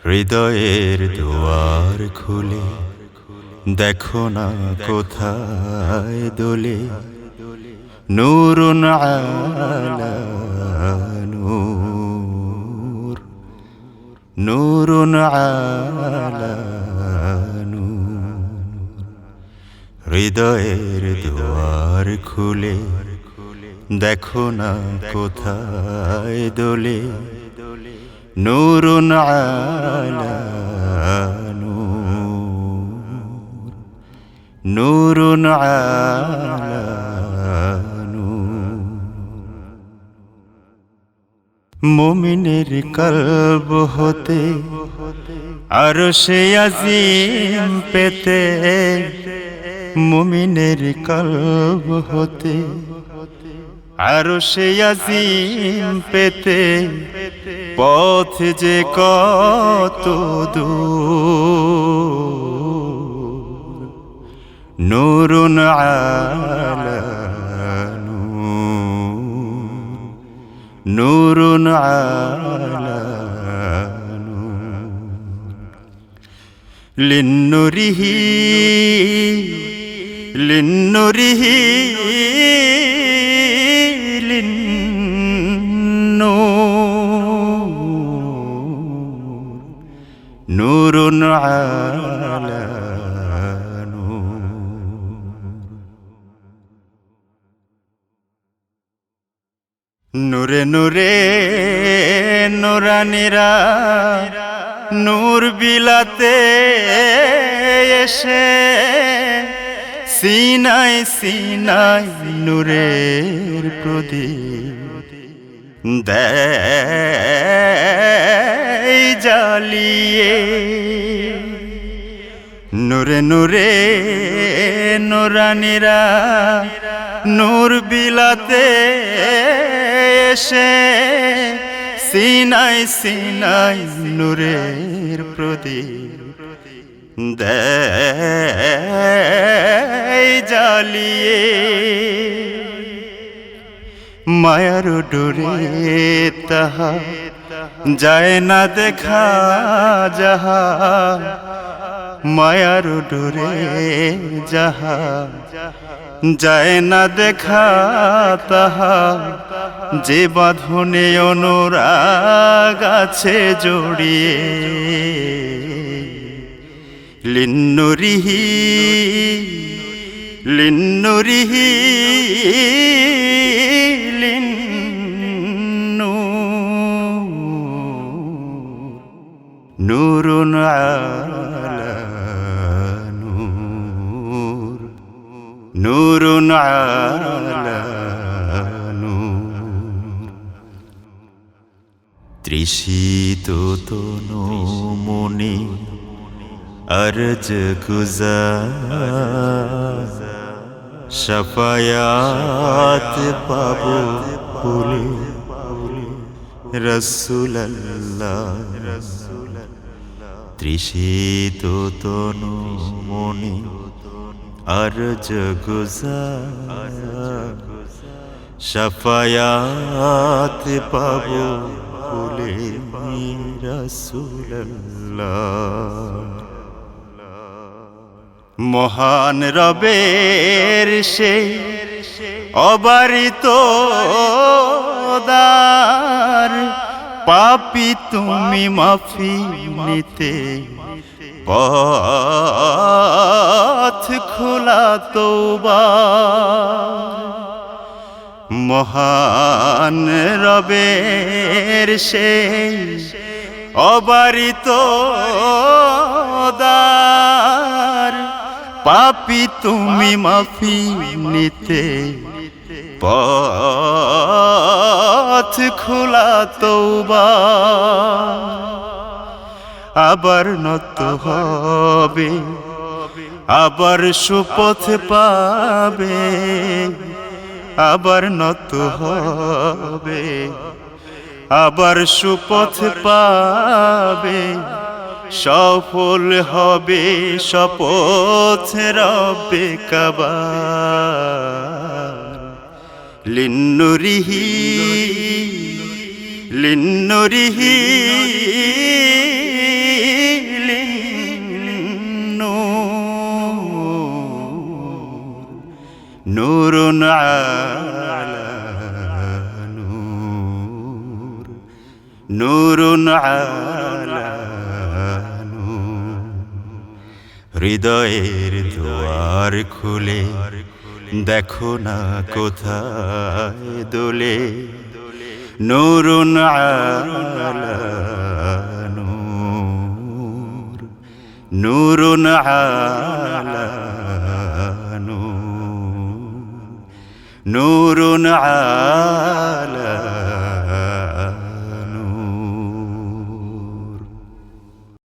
হৃদয়ের দুয়ার খুলে দেখো না কোথায় দোলে নূরুন আলা নূর, নূরুন আলা নূর। হৃদয়ের দুয়ার খুলে দেখো না কোথায় দোলে নূরুন আলা নূর, নূরুন আলা নূর। মুমিনের কলব হতে আরশে আজিম পেতে, মুমিনের কলব হতে আরশে আজিম পেতে পথ যে কত দূর। নূরুন আলা নূর, নূরুন আলা নূর। লিন্নুরিহি লিন্নুরিহি নূরুন আলা নূর। নূরে নূরে নূরানীরা নূর বিলাতে এসে সিনায় সিনায় নূরের প্রদীপ দেয় জ্বালিয়ে। নূরে নূরে নূরানীরা নূর বিলাতে এসে সিনায় সিনায় নূরের প্রদীপ দেয় জ্বালিয়ে। মায়ার ডোরে তাহা যায় না দেখা যাহা, মায়ার ডোরে যাহা যায় না দেখা তাহা, যে বাঁধনে অনুরাগ আছে জড়িয়ে। লিন্নুরিহি লিন্নুরিহি নূরুন আলা নূর, নূরুন আলা নূর। তৃষিত তনু মনে আরজ গুজার, শাফায়াত পাবো বলে রাসূলুল্লাহ। তৃষিত তনু মনে আরজ গুজার, শাফায়াত পাবো বলে রাসূলুল্লাহ। মহান রবের সেই অবারিত দ্বার, পাপী তুমি মাফি নিতে পথ খোলা তওবার। মহান রবের সেই অবারিত দ্বার, পাপী তুমি মাফি নিতে পথ খোলা তওবার। আবার নত হবে আবার সুপথ পাবে, আবার নত হবে আবার সুপথ পাবে, সফল হবে শপথ রব্বে কাবা। লিন্নুরিহি লিন্নুরিহি নূরুন আলা নূর, নূরুন আলা নূর। হৃদয়ের দুয়ার খুলে দেখো না কোথায় দোলে, নূরুন আলা নূর, নূরুন আলা নূর, নূরুন আলা